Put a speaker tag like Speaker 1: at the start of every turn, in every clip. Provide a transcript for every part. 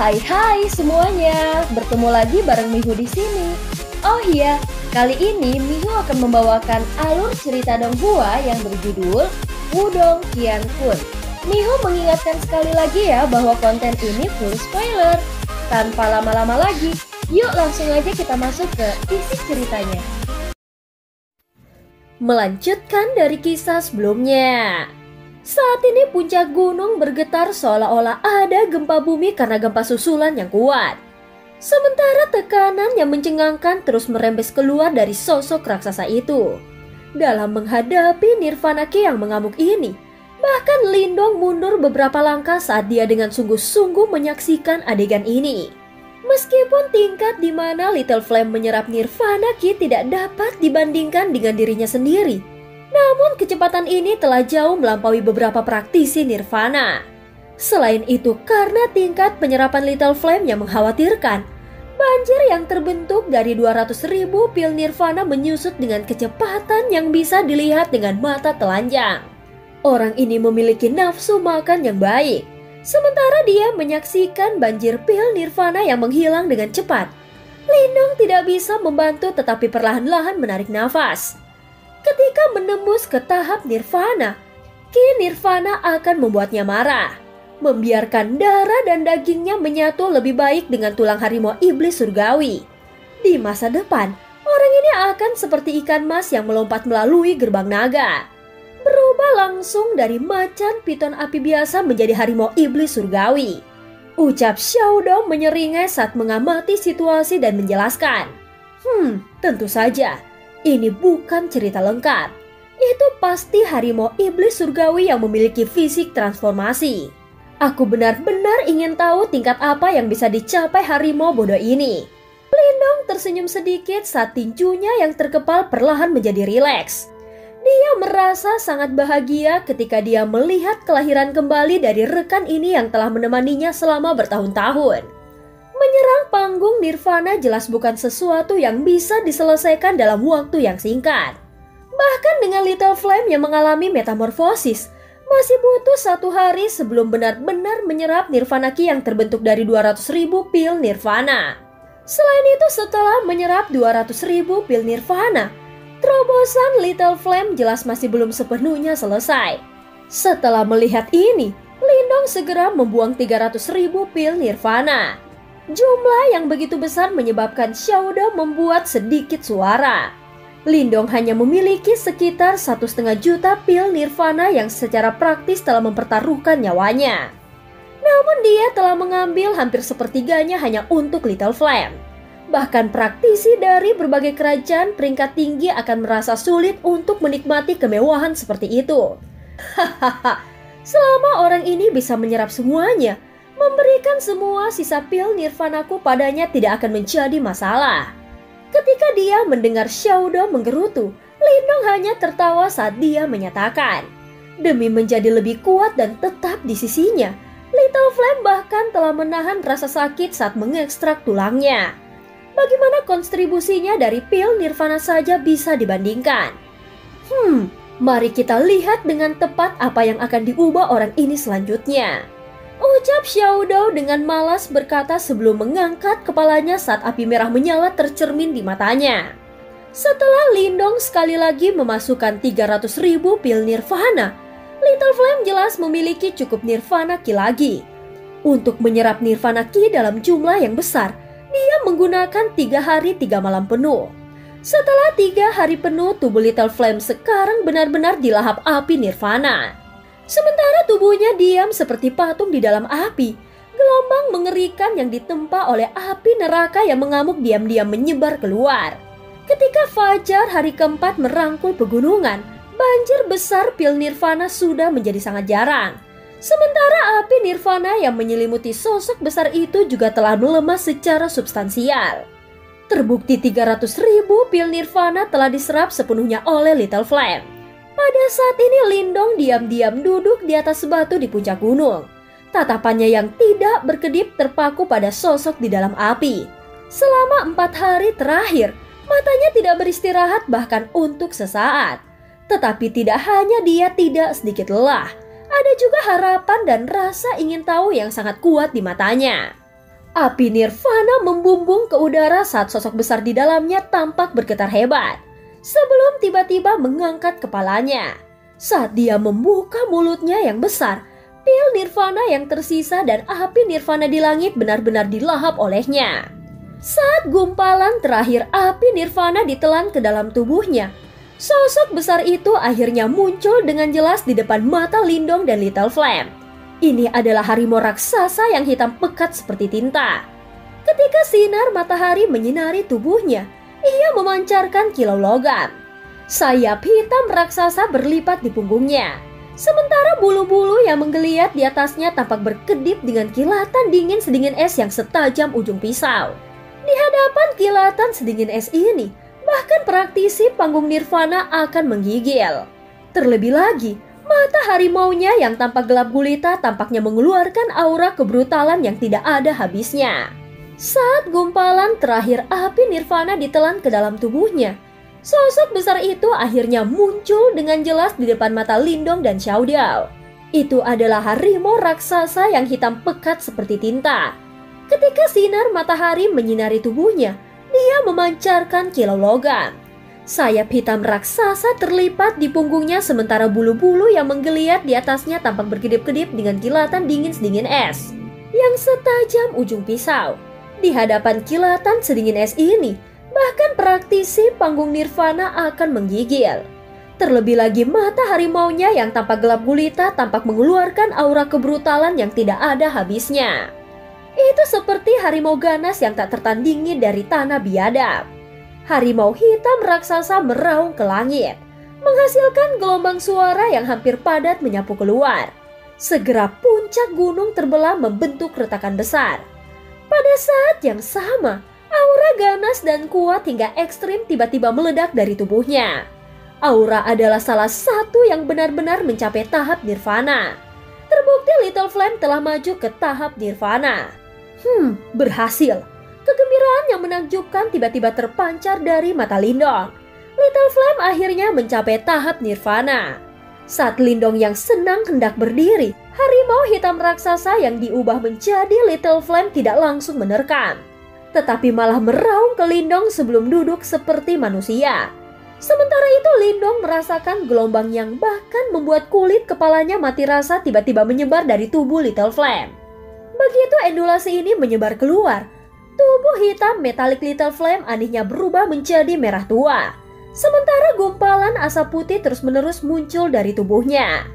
Speaker 1: Hai semuanya, bertemu lagi bareng Mihu di sini. Oh iya, kali ini Mihu akan membawakan alur cerita Donghua yang berjudul Wudong Qiankun. Mihu mengingatkan sekali lagi ya bahwa konten ini full spoiler. Tanpa lama-lama lagi, yuk langsung aja kita masuk ke isi ceritanya. Melanjutkan dari kisah sebelumnya. Saat ini puncak gunung bergetar seolah-olah ada gempa bumi karena gempa susulan yang kuat. Sementara tekanan yang mencengangkan terus merembes keluar dari sosok raksasa itu. Dalam menghadapi Nirvana Ki yang mengamuk ini, bahkan Lindong mundur beberapa langkah saat dia dengan sungguh-sungguh menyaksikan adegan ini. Meskipun tingkat di mana Little Flame menyerap Nirvana Ki tidak dapat dibandingkan dengan dirinya sendiri, namun kecepatan ini telah jauh melampaui beberapa praktisi Nirvana. Selain itu, karena tingkat penyerapan Little Flame yang mengkhawatirkan, banjir yang terbentuk dari 200.000 pil Nirvana menyusut dengan kecepatan yang bisa dilihat dengan mata telanjang. Orang ini memiliki nafsu makan yang baik, sementara dia menyaksikan banjir pil Nirvana yang menghilang dengan cepat. Lindong tidak bisa membantu tetapi perlahan-lahan menarik nafas. Ketika menembus ke tahap Nirvana, Ki Nirvana akan membuatnya marah. Membiarkan darah dan dagingnya menyatu lebih baik dengan tulang harimau iblis surgawi. Di masa depan, orang ini akan seperti ikan mas yang melompat melalui gerbang naga. Berubah langsung dari macan piton api biasa menjadi harimau iblis surgawi. Ucap Xiaodong menyeringai saat mengamati situasi dan menjelaskan. Tentu saja. Ini bukan cerita lengkap. Itu pasti harimau iblis surgawi yang memiliki fisik transformasi. Aku benar-benar ingin tahu tingkat apa yang bisa dicapai harimau bodoh ini. Lindong tersenyum sedikit saat tinjunya yang terkepal perlahan menjadi rileks. Dia merasa sangat bahagia ketika dia melihat kelahiran kembali dari rekan ini yang telah menemaninya selama bertahun-tahun. Menyerang panggung Nirvana jelas bukan sesuatu yang bisa diselesaikan dalam waktu yang singkat. Bahkan dengan Little Flame yang mengalami metamorfosis, masih butuh 1 hari sebelum benar-benar menyerap Nirvana Ki yang terbentuk dari 200.000 pil Nirvana. Selain itu, setelah menyerap 200.000 pil Nirvana, terobosan Little Flame jelas masih belum sepenuhnya selesai. Setelah melihat ini, Lindong segera membuang 300.000 pil Nirvana. Jumlah yang begitu besar menyebabkan Xiaodong membuat sedikit suara. Lindong hanya memiliki sekitar 1,5 juta pil Nirvana yang secara praktis telah mempertaruhkan nyawanya. Namun dia telah mengambil hampir sepertiganya hanya untuk Little Flame. Bahkan praktisi dari berbagai kerajaan peringkat tinggi akan merasa sulit untuk menikmati kemewahan seperti itu. Hahaha, selama orang ini bisa menyerap semuanya, memberikan semua sisa pil Nirvanaku padanya tidak akan menjadi masalah. Ketika dia mendengar Xiaodong menggerutu, Lindong hanya tertawa saat dia menyatakan, demi menjadi lebih kuat dan tetap di sisinya, Little Flame bahkan telah menahan rasa sakit saat mengekstrak tulangnya. Bagaimana kontribusinya dari pil Nirvana saja bisa dibandingkan? Mari kita lihat dengan tepat apa yang akan diubah orang ini selanjutnya. Ucap Xiaodong dengan malas berkata sebelum mengangkat kepalanya saat api merah menyala tercermin di matanya. Setelah Lindong sekali lagi memasukkan 300.000 pil Nirvana, Little Flame jelas memiliki cukup Nirvana Ki lagi. Untuk menyerap Nirvana Ki dalam jumlah yang besar, dia menggunakan 3 hari 3 malam penuh. Setelah 3 hari penuh, tubuh Little Flame sekarang benar-benar dilahap api Nirvana. Sementara tubuhnya diam seperti patung di dalam api, gelombang mengerikan yang ditempa oleh api neraka yang mengamuk diam-diam menyebar keluar. Ketika fajar hari keempat merangkul pegunungan, banjir besar pil Nirvana sudah menjadi sangat jarang. Sementara api Nirvana yang menyelimuti sosok besar itu juga telah melemah secara substansial. Terbukti 300.000 pil Nirvana telah diserap sepenuhnya oleh Little Flame. Pada saat ini Lindong diam-diam duduk di atas batu di puncak gunung. Tatapannya yang tidak berkedip terpaku pada sosok di dalam api. Selama 4 hari terakhir, matanya tidak beristirahat bahkan untuk sesaat. Tetapi tidak hanya dia tidak sedikit lelah, ada juga harapan dan rasa ingin tahu yang sangat kuat di matanya. Api nirvana membumbung ke udara saat sosok besar di dalamnya tampak bergetar hebat. Sebelum tiba-tiba mengangkat kepalanya. Saat dia membuka mulutnya yang besar, pil nirvana yang tersisa dan api nirvana di langit benar-benar dilahap olehnya. Saat gumpalan terakhir api nirvana ditelan ke dalam tubuhnya, sosok besar itu akhirnya muncul dengan jelas di depan mata Lindong dan Little Flame. Ini adalah harimau raksasa yang hitam pekat seperti tinta. Ketika sinar matahari menyinari tubuhnya, ia memancarkan kilau logam. Sayap hitam raksasa berlipat di punggungnya. Sementara bulu-bulu yang menggeliat di atasnya tampak berkedip dengan kilatan dingin sedingin es yang setajam ujung pisau. Di hadapan kilatan sedingin es ini, bahkan praktisi panggung nirvana akan menggigil. Terlebih lagi, mata harimaunya yang tampak gelap gulita tampaknya mengeluarkan aura kebrutalan yang tidak ada habisnya. Saat gumpalan terakhir api nirvana ditelan ke dalam tubuhnya, sosok besar itu akhirnya muncul dengan jelas di depan mata Lindong dan Xiaodiao. Itu adalah harimau raksasa yang hitam pekat seperti tinta. Ketika sinar matahari menyinari tubuhnya, dia memancarkan kilau logam. Sayap hitam raksasa terlipat di punggungnya sementara bulu-bulu yang menggeliat di atasnya tampak berkedip-kedip dengan kilatan dingin sedingin es yang setajam ujung pisau. Di hadapan kilatan sedingin es ini, bahkan praktisi panggung nirvana akan menggigil. Terlebih lagi mata harimaunya yang tampak gelap gulita tampak mengeluarkan aura kebrutalan yang tidak ada habisnya. Itu seperti harimau ganas yang tak tertandingi dari tanah biadab. Harimau hitam raksasa meraung ke langit, menghasilkan gelombang suara yang hampir padat menyapu keluar. Segera puncak gunung terbelah membentuk retakan besar. Pada saat yang sama, aura ganas dan kuat hingga ekstrim tiba-tiba meledak dari tubuhnya. Aura adalah salah satu yang benar-benar mencapai tahap nirvana. Terbukti Little Flame telah maju ke tahap nirvana. Berhasil. Kegembiraan yang menakjubkan tiba-tiba terpancar dari mata Lindong. Little Flame akhirnya mencapai tahap nirvana. Saat Lindong yang senang hendak berdiri, harimau hitam raksasa yang diubah menjadi Little Flame tidak langsung menerkam, tetapi malah meraung ke Lindong sebelum duduk seperti manusia. Sementara itu Lindong merasakan gelombang yang bahkan membuat kulit kepalanya mati rasa tiba-tiba menyebar dari tubuh Little Flame. Begitu endulasi ini menyebar keluar, tubuh hitam metalik Little Flame anehnya berubah menjadi merah tua. Sementara gumpalan asap putih terus-menerus muncul dari tubuhnya.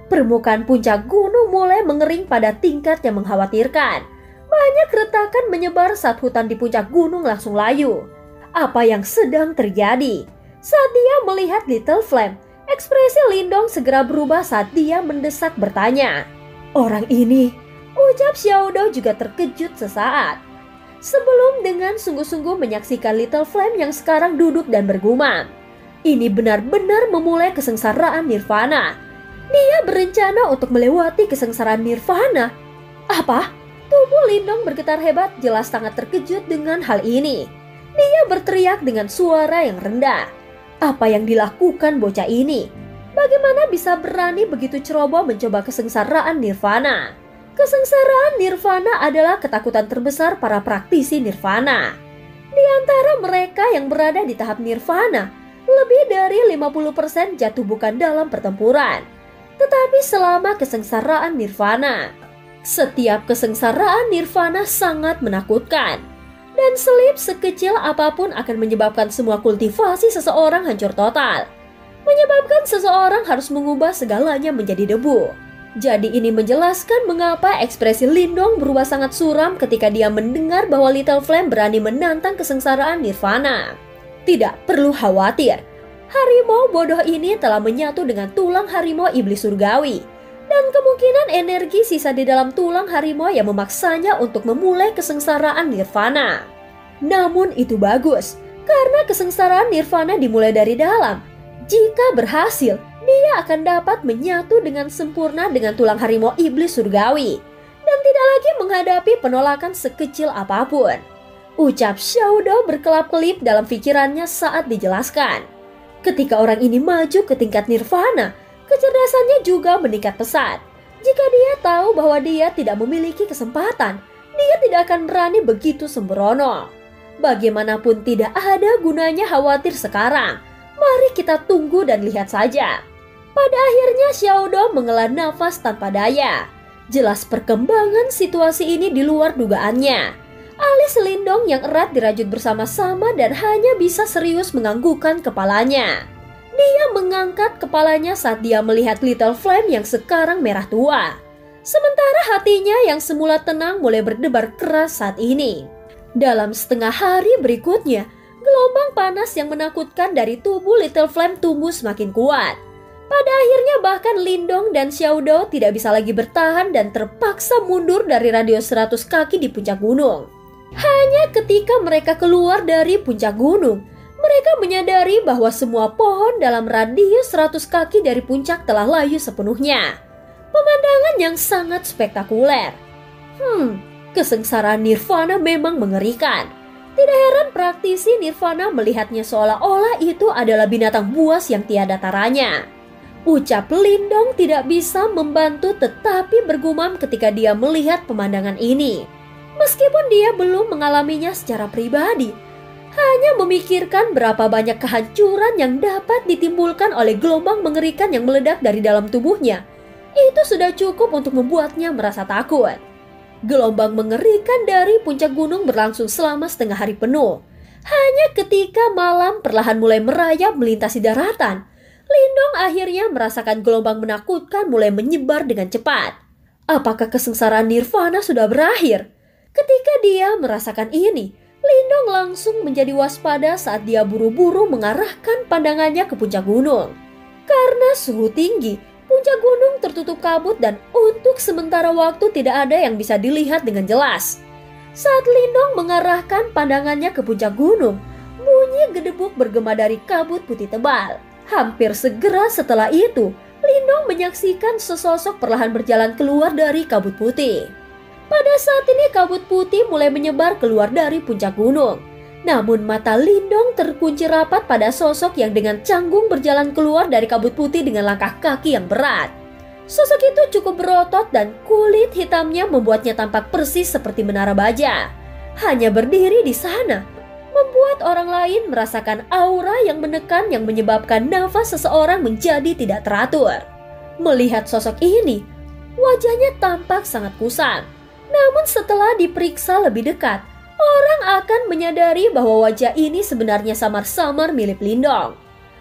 Speaker 1: Permukaan puncak gunung mulai mengering pada tingkat yang mengkhawatirkan. Banyak retakan menyebar saat hutan di puncak gunung langsung layu. Apa yang sedang terjadi? Saat dia melihat Little Flame, ekspresi Lindong segera berubah saat dia mendesak bertanya. Orang ini, ucap Xiaodo juga terkejut sesaat. Sebelum dengan sungguh-sungguh menyaksikan Little Flame yang sekarang duduk dan bergumam. Ini benar-benar memulai kesengsaraan nirvana. Dia berencana untuk melewati kesengsaraan nirvana. Apa? Tubuh Lindong bergetar hebat, jelas sangat terkejut dengan hal ini. Dia berteriak dengan suara yang rendah. Apa yang dilakukan bocah ini? Bagaimana bisa berani begitu ceroboh mencoba kesengsaraan nirvana? Kesengsaraan nirvana adalah ketakutan terbesar para praktisi nirvana. Di antara mereka yang berada di tahap nirvana, lebih dari 50% jatuh bukan dalam pertempuran, tetapi selama kesengsaraan nirvana. Setiap kesengsaraan nirvana sangat menakutkan, dan selip sekecil apapun akan menyebabkan semua kultivasi seseorang hancur total, menyebabkan seseorang harus mengubah segalanya menjadi debu. Jadi ini menjelaskan mengapa ekspresi Lindong berubah sangat suram ketika dia mendengar bahwa Little Flame berani menantang kesengsaraan nirvana. Tidak perlu khawatir, harimau bodoh ini telah menyatu dengan tulang harimau iblis surgawi, dan kemungkinan energi sisa di dalam tulang harimau yang memaksanya untuk memulai kesengsaraan nirvana. Namun itu bagus, karena kesengsaraan nirvana dimulai dari dalam. Jika berhasil, dia akan dapat menyatu dengan sempurna dengan tulang harimau iblis surgawi dan tidak lagi menghadapi penolakan sekecil apapun. Ucap Xiaodo berkelap-kelip dalam pikirannya saat dijelaskan. Ketika orang ini maju ke tingkat nirvana, kecerdasannya juga meningkat pesat. Jika dia tahu bahwa dia tidak memiliki kesempatan, Dia tidak akan berani begitu sembrono. Bagaimanapun tidak ada gunanya khawatir sekarang. Mari kita tunggu dan lihat saja. Pada akhirnya Xiaodo menghela nafas tanpa daya. Jelas perkembangan situasi ini di luar dugaannya. Alis Lindong yang erat dirajut bersama-sama dan hanya bisa serius menganggukkan kepalanya. Dia mengangkat kepalanya saat dia melihat Little Flame yang sekarang merah tua. Sementara hatinya yang semula tenang mulai berdebar keras saat ini. Dalam setengah hari berikutnya, gelombang panas yang menakutkan dari tubuh Little Flame tumbuh semakin kuat. Pada akhirnya bahkan Lindong dan Xiaodo tidak bisa lagi bertahan dan terpaksa mundur dari radius 100 kaki di puncak gunung. Hanya ketika mereka keluar dari puncak gunung, mereka menyadari bahwa semua pohon dalam radius 100 kaki dari puncak telah layu sepenuhnya. Pemandangan yang sangat spektakuler. Kesengsaraan Nirvana memang mengerikan. Tidak heran praktisi Nirvana melihatnya seolah-olah itu adalah binatang buas yang tiada taranya. Ucap Lindong tidak bisa membantu tetapi bergumam ketika dia melihat pemandangan ini. Meskipun dia belum mengalaminya secara pribadi, hanya memikirkan berapa banyak kehancuran yang dapat ditimbulkan oleh gelombang mengerikan yang meledak dari dalam tubuhnya, itu sudah cukup untuk membuatnya merasa takut. Gelombang mengerikan dari puncak gunung berlangsung selama setengah hari penuh. Hanya ketika malam perlahan mulai merayap melintasi daratan, Lindong akhirnya merasakan gelombang menakutkan mulai menyebar dengan cepat. Apakah kesengsaraan Nirvana sudah berakhir? Ketika dia merasakan ini, Lindong langsung menjadi waspada saat dia buru-buru mengarahkan pandangannya ke puncak gunung. Karena suhu tinggi, puncak gunung tertutup kabut dan untuk sementara waktu tidak ada yang bisa dilihat dengan jelas. Saat Lindong mengarahkan pandangannya ke puncak gunung, bunyi gedebuk bergema dari kabut putih tebal. Hampir segera setelah itu, Lindong menyaksikan sesosok perlahan berjalan keluar dari kabut putih. Pada saat ini kabut putih mulai menyebar keluar dari puncak gunung. Namun mata Lindong terkunci rapat pada sosok yang dengan canggung berjalan keluar dari kabut putih dengan langkah kaki yang berat. Sosok itu cukup berotot dan kulit hitamnya membuatnya tampak persis seperti menara baja. Hanya berdiri di sana, membuat orang lain merasakan aura yang menekan yang menyebabkan nafas seseorang menjadi tidak teratur. Melihat sosok ini, wajahnya tampak sangat kusam. Namun setelah diperiksa lebih dekat, orang akan menyadari bahwa wajah ini sebenarnya samar-samar milik Lindong.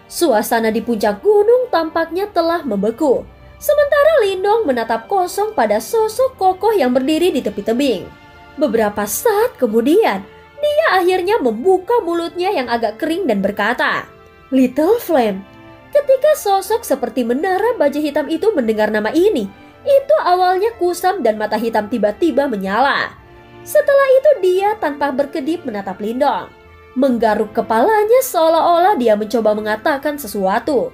Speaker 1: Suasana di puncak gunung tampaknya telah membeku. Sementara Lindong menatap kosong pada sosok kokoh yang berdiri di tepi tebing. Beberapa saat kemudian, dia akhirnya membuka mulutnya yang agak kering dan berkata, "Little Flame." Ketika sosok seperti menara baja hitam itu mendengar nama ini, itu awalnya kusam dan mata hitam tiba-tiba menyala. Setelah itu dia tanpa berkedip menatap Lindong. Menggaruk kepalanya seolah-olah dia mencoba mengatakan sesuatu.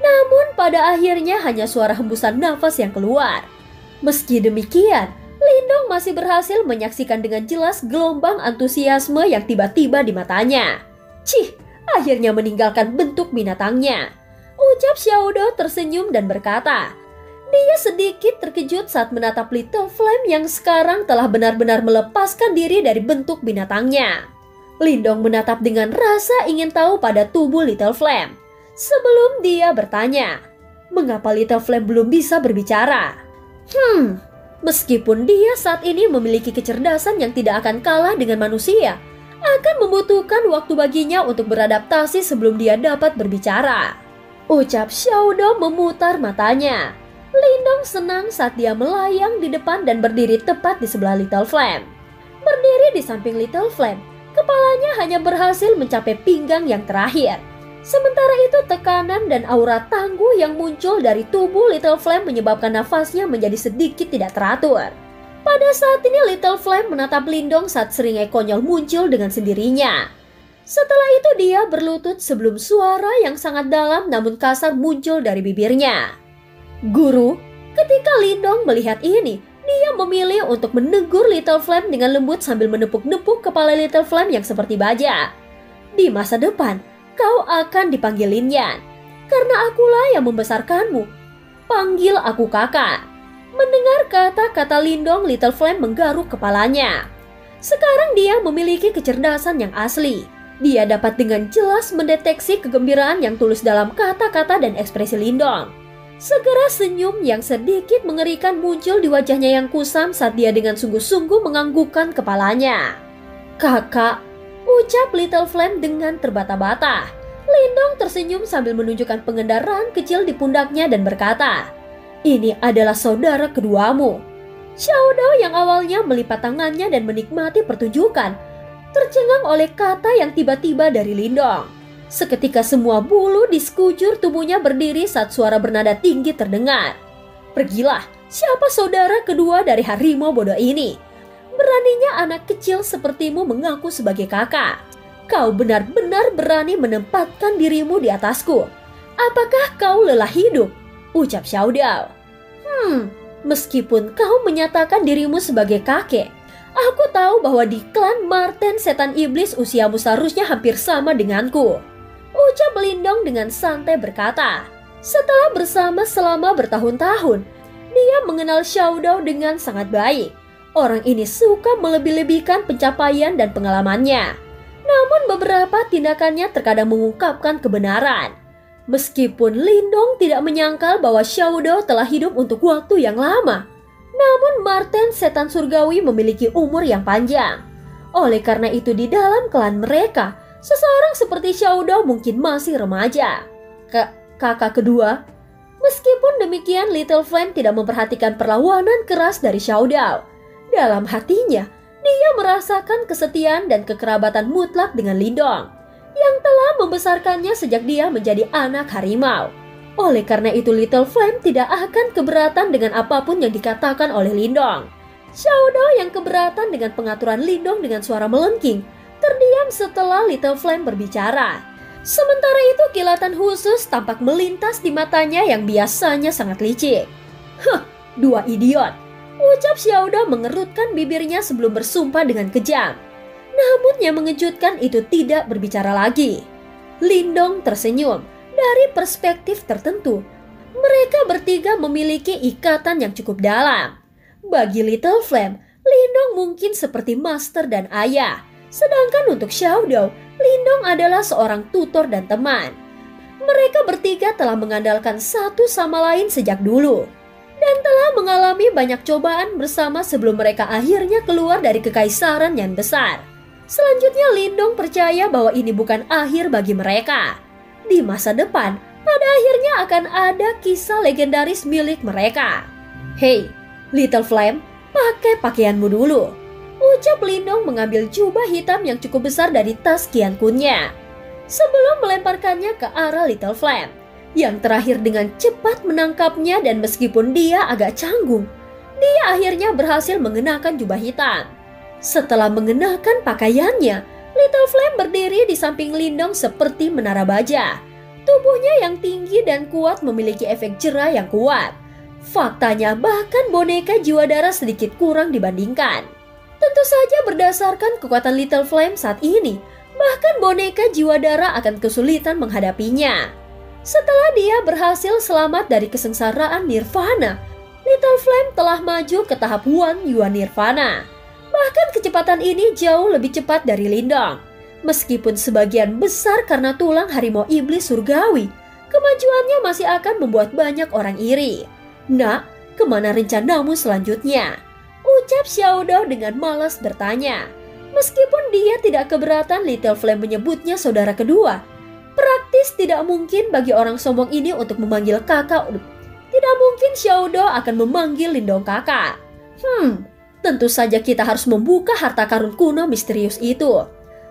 Speaker 1: Namun pada akhirnya hanya suara hembusan nafas yang keluar. Meski demikian, Lindong masih berhasil menyaksikan dengan jelas gelombang antusiasme yang tiba-tiba di matanya. Cih, akhirnya meninggalkan bentuk binatangnya. Ucap Xiaodo tersenyum dan berkata, dia sedikit terkejut saat menatap Little Flame yang sekarang telah benar-benar melepaskan diri dari bentuk binatangnya. Lindong menatap dengan rasa ingin tahu pada tubuh Little Flame. Sebelum dia bertanya, mengapa Little Flame belum bisa berbicara? Meskipun dia saat ini memiliki kecerdasan yang tidak akan kalah dengan manusia, akan membutuhkan waktu baginya untuk beradaptasi sebelum dia dapat berbicara. Ucap Xiaodo memutar matanya. Lindong senang saat dia melayang di depan dan berdiri tepat di sebelah Little Flame. Berdiri di samping Little Flame, kepalanya hanya berhasil mencapai pinggang yang terakhir. Sementara itu tekanan dan aura tangguh yang muncul dari tubuh Little Flame menyebabkan nafasnya menjadi sedikit tidak teratur. Pada saat ini Little Flame menatap Lindong saat seringai konyol muncul dengan sendirinya. Setelah itu dia berlutut sebelum suara yang sangat dalam namun kasar muncul dari bibirnya. Guru, ketika Lindong melihat ini, dia memilih untuk menegur Little Flame dengan lembut sambil menepuk-nepuk kepala Little Flame yang seperti baja. Di masa depan, kau akan dipanggil Lin Yan, karena akulah yang membesarkanmu. Panggil aku kakak. Mendengar kata-kata Lindong, Little Flame menggaruk kepalanya. Sekarang dia memiliki kecerdasan yang asli. Dia dapat dengan jelas mendeteksi kegembiraan yang tulus dalam kata-kata dan ekspresi Lindong. Segera senyum yang sedikit mengerikan muncul di wajahnya yang kusam saat dia dengan sungguh-sungguh menganggukkan kepalanya. "Kakak," ucap Little Flame dengan terbata-bata. Lindong tersenyum sambil menunjukkan pengendaraan kecil di pundaknya dan berkata, "Ini adalah saudara keduamu." Xiao Dao yang awalnya melipat tangannya dan menikmati pertunjukan, tercengang oleh kata yang tiba-tiba dari Lindong. Seketika semua bulu di sekujur tubuhnya berdiri saat suara bernada tinggi terdengar. "Pergilah, siapa saudara kedua dari harimau bodoh ini? Beraninya anak kecil sepertimu mengaku sebagai kakak. Kau benar-benar berani menempatkan dirimu di atasku. Apakah kau lelah hidup?" ucap Xiao Dao. Meskipun kau menyatakan dirimu sebagai kakek, aku tahu bahwa di klan Marten Setan Iblis usiamu seharusnya hampir sama denganku," ucap Lindong dengan santai berkata. Setelah bersama selama bertahun-tahun, dia mengenal Xiao Dao dengan sangat baik. Orang ini suka melebih-lebihkan pencapaian dan pengalamannya. Namun beberapa tindakannya terkadang mengungkapkan kebenaran. Meskipun Lindong tidak menyangkal bahwa Xiao Dao telah hidup untuk waktu yang lama, namun Marten Setan Surgawi memiliki umur yang panjang. Oleh karena itu di dalam klan mereka, seseorang seperti Xiao Dao mungkin masih remaja. Kakak kedua. Meskipun demikian, Little Flame tidak memperhatikan perlawanan keras dari Xiao Dao. Dalam hatinya, dia merasakan kesetiaan dan kekerabatan mutlak dengan Lindong yang telah membesarkannya sejak dia menjadi anak harimau. Oleh karena itu Little Flame tidak akan keberatan dengan apapun yang dikatakan oleh Lindong. Xiao Dao yang keberatan dengan pengaturan Lindong dengan suara melengking, terdiam setelah Little Flame berbicara. Sementara itu kilatan khusus tampak melintas di matanya yang biasanya sangat licik. Dua idiot, ucap Xiao Dao mengerutkan bibirnya sebelum bersumpah dengan kejam. Namun yang mengejutkan itu tidak berbicara lagi. Lindong tersenyum. Dari perspektif tertentu, mereka bertiga memiliki ikatan yang cukup dalam. Bagi Little Flame, Lindong mungkin seperti master dan ayah. Sedangkan untuk Xiao Dao, Lindong adalah seorang tutor dan teman. Mereka bertiga telah mengandalkan satu sama lain sejak dulu dan telah mengalami banyak cobaan bersama sebelum mereka akhirnya keluar dari kekaisaran yang besar. Selanjutnya Lindong percaya bahwa ini bukan akhir bagi mereka. Di masa depan, pada akhirnya akan ada kisah legendaris milik mereka. "Hei, Little Flame, pakai pakaianmu dulu," ucap Lindong mengambil jubah hitam yang cukup besar dari tas Qian Kunnya. Sebelum melemparkannya ke arah Little Flame, yang terakhir dengan cepat menangkapnya dan meskipun dia agak canggung, dia akhirnya berhasil mengenakan jubah hitam. Setelah mengenakan pakaiannya, Little Flame berdiri di samping Lindong seperti menara baja. Tubuhnya yang tinggi dan kuat memiliki efek jera yang kuat. Faktanya bahkan boneka jiwa darah sedikit kurang dibandingkan. Tentu saja berdasarkan kekuatan Little Flame saat ini, bahkan boneka jiwa darah akan kesulitan menghadapinya. Setelah dia berhasil selamat dari kesengsaraan Nirvana, Little Flame telah maju ke tahap One Yuan Nirvana. Bahkan kecepatan ini jauh lebih cepat dari Lindong. Meskipun sebagian besar karena tulang harimau iblis surgawi, kemajuannya masih akan membuat banyak orang iri. "Nak, kemana rencanamu selanjutnya?" ucap Xiao Dao dengan malas bertanya. Meskipun dia tidak keberatan Little Flame menyebutnya saudara kedua, praktis tidak mungkin bagi orang sombong ini untuk memanggil kakak. Tidak mungkin Xiao Dao akan memanggil Lindong kakak. Tentu saja kita harus membuka harta karun kuno misterius itu,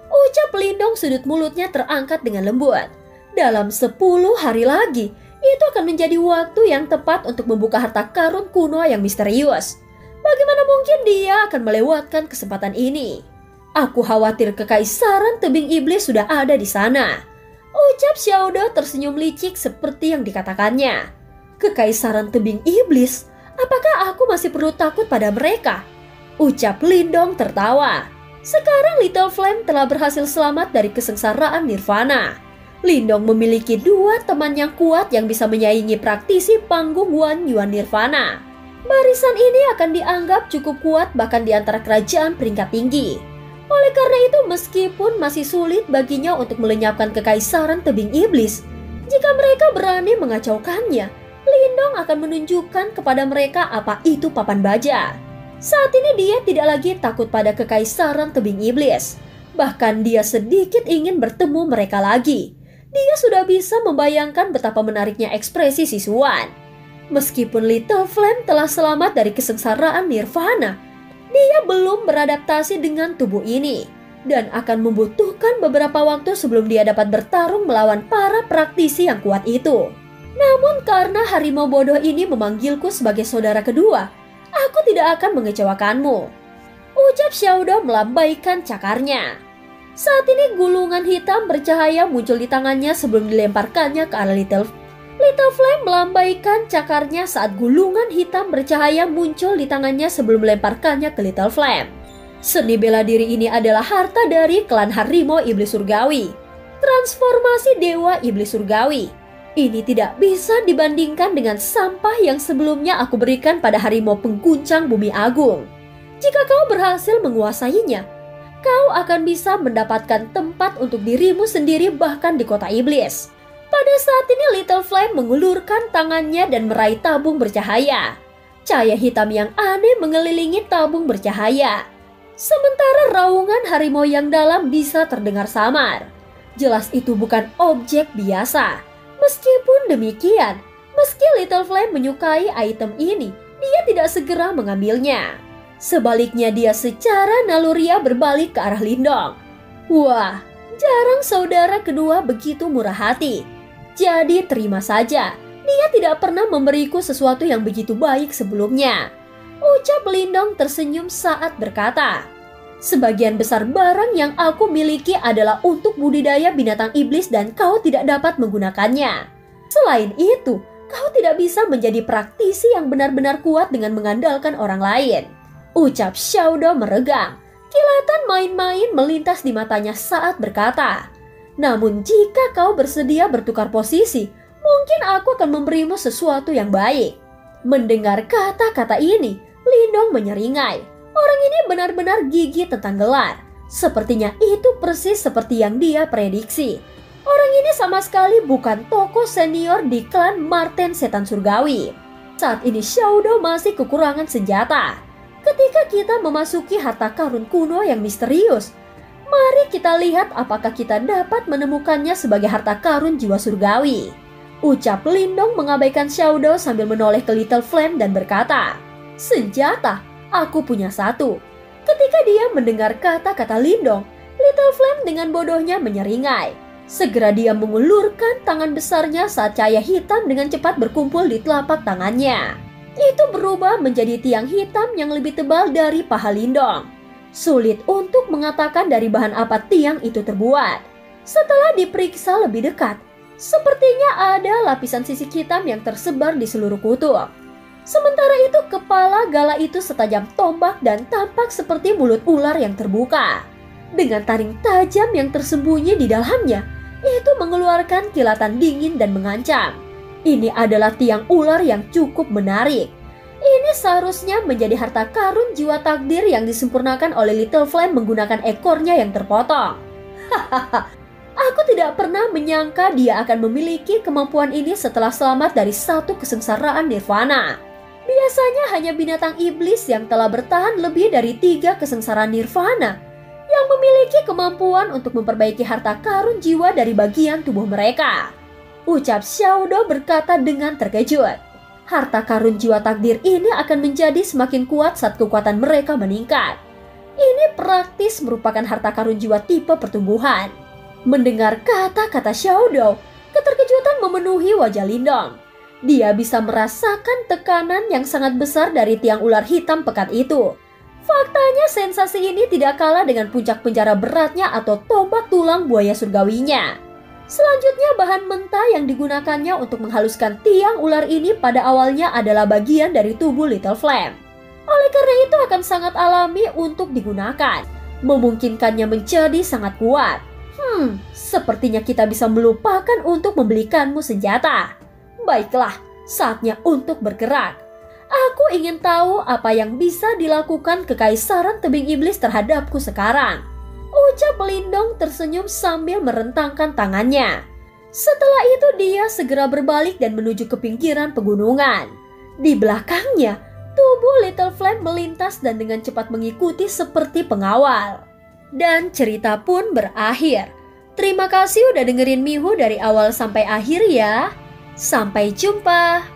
Speaker 1: ucap Lindong. Sudut mulutnya terangkat dengan lembut. Dalam 10 hari lagi, itu akan menjadi waktu yang tepat untuk membuka harta karun kuno yang misterius. Bagaimana mungkin dia akan melewatkan kesempatan ini? Aku khawatir kekaisaran tebing iblis sudah ada di sana, ucap Xiao Dao tersenyum licik seperti yang dikatakannya. Kekaisaran tebing iblis? Apakah aku masih perlu takut pada mereka? Ucap Lindong tertawa. Sekarang Little Flame telah berhasil selamat dari kesengsaraan Nirvana. Lindong memiliki 2 teman yang kuat yang bisa menyaingi praktisi panggung One Yuan Nirvana. Barisan ini akan dianggap cukup kuat bahkan di antara kerajaan peringkat tinggi. Oleh karena itu, meskipun masih sulit baginya untuk melenyapkan kekaisaran tebing iblis, jika mereka berani mengacaukannya, Lindong akan menunjukkan kepada mereka apa itu papan baja. Saat ini dia tidak lagi takut pada kekaisaran tebing iblis. Bahkan dia sedikit ingin bertemu mereka lagi. Dia sudah bisa membayangkan betapa menariknya ekspresi si Suan. Meskipun Little Flame telah selamat dari kesengsaraan nirvana, dia belum beradaptasi dengan tubuh ini dan akan membutuhkan beberapa waktu sebelum dia dapat bertarung melawan para praktisi yang kuat itu. Namun karena harimau bodoh ini memanggilku sebagai saudara kedua, aku tidak akan mengecewakanmu, ucap Xiaodo melambaikan cakarnya. Saat ini gulungan hitam bercahaya muncul di tangannya sebelum dilemparkannya ke arah Little Flame melambaikan cakarnya saat gulungan hitam bercahaya muncul di tangannya sebelum melemparkannya ke Little Flame. Seni bela diri ini adalah harta dari klan harimau iblis surgawi. Transformasi dewa iblis surgawi. Ini tidak bisa dibandingkan dengan sampah yang sebelumnya aku berikan pada harimau pengguncang bumi agung. Jika kau berhasil menguasainya, kau akan bisa mendapatkan tempat untuk dirimu sendiri bahkan di kota iblis. Pada saat ini Little Flame mengulurkan tangannya dan meraih tabung bercahaya. Cahaya hitam yang aneh mengelilingi tabung bercahaya. Sementara raungan harimau yang dalam bisa terdengar samar. Jelas itu bukan objek biasa. Meskipun demikian, meski Little Flame menyukai item ini, dia tidak segera mengambilnya. Sebaliknya dia secara naluriah berbalik ke arah Lindong. Wah, jarang saudara kedua begitu murah hati. Jadi terima saja, dia tidak pernah memberiku sesuatu yang begitu baik sebelumnya, ucap Lindong tersenyum saat berkata. Sebagian besar barang yang aku miliki adalah untuk budidaya binatang iblis dan kau tidak dapat menggunakannya. Selain itu, kau tidak bisa menjadi praktisi yang benar-benar kuat dengan mengandalkan orang lain, ucap Xiaodo meregang. Kilatan main-main melintas di matanya saat berkata. Namun jika kau bersedia bertukar posisi, mungkin aku akan memberimu sesuatu yang baik. Mendengar kata-kata ini, Lindong menyeringai. Orang ini benar-benar gigih tentang gelar. Sepertinya itu persis seperti yang dia prediksi. Orang ini sama sekali bukan tokoh senior di klan Marten Setan Surgawi. Saat ini Xiaodo masih kekurangan senjata. Ketika kita memasuki harta karun kuno yang misterius, mari kita lihat apakah kita dapat menemukannya sebagai harta karun jiwa surgawi, ucap Lindong mengabaikan Xiaodo sambil menoleh ke Little Flame dan berkata, senjata, aku punya satu. Ketika dia mendengar kata-kata Lindong, Little Flame dengan bodohnya menyeringai. Segera dia mengulurkan tangan besarnya saat cahaya hitam dengan cepat berkumpul di telapak tangannya. Itu berubah menjadi tiang hitam yang lebih tebal dari paha Lindong. Sulit untuk mengatakan dari bahan apa tiang itu terbuat. Setelah diperiksa lebih dekat, sepertinya ada lapisan sisik hitam yang tersebar di seluruh kutub. Sementara itu kepala gala itu setajam tombak dan tampak seperti mulut ular yang terbuka. Dengan taring tajam yang tersembunyi di dalamnya, itu mengeluarkan kilatan dingin dan mengancam. Ini adalah tiang ular yang cukup menarik. Ini seharusnya menjadi harta karun jiwa takdir yang disempurnakan oleh Little Flame menggunakan ekornya yang terpotong. Hahaha, aku tidak pernah menyangka dia akan memiliki kemampuan ini setelah selamat dari satu kesengsaraan nirvana. Biasanya hanya binatang iblis yang telah bertahan lebih dari 3 kesengsaraan nirvana yang memiliki kemampuan untuk memperbaiki harta karun jiwa dari bagian tubuh mereka, ucap Xiaodo berkata dengan terkejut. Harta karun jiwa takdir ini akan menjadi semakin kuat saat kekuatan mereka meningkat. Ini praktis merupakan harta karun jiwa tipe pertumbuhan. Mendengar kata-kata Xiaodo, keterkejutan memenuhi wajah Lindong. Dia bisa merasakan tekanan yang sangat besar dari tiang ular hitam pekat itu. Faktanya sensasi ini tidak kalah dengan puncak penjara beratnya atau tombak tulang buaya surgawinya. Selanjutnya bahan mentah yang digunakannya untuk menghaluskan tiang ular ini pada awalnya adalah bagian dari tubuh Little Flame. Oleh karena itu akan sangat alami untuk digunakan, memungkinkannya menjadi sangat kuat. Sepertinya kita bisa melupakan untuk membelikanmu senjata. Baiklah, saatnya untuk bergerak. Aku ingin tahu apa yang bisa dilakukan Kekaisaran Tebing Iblis terhadapku sekarang. Ucap Lindong tersenyum sambil merentangkan tangannya. Setelah itu dia segera berbalik dan menuju ke pinggiran pegunungan. Di belakangnya, tubuh Little Flame melintas dan dengan cepat mengikuti seperti pengawal. Dan cerita pun berakhir. Terima kasih udah dengerin Miho dari awal sampai akhir ya. Sampai jumpa.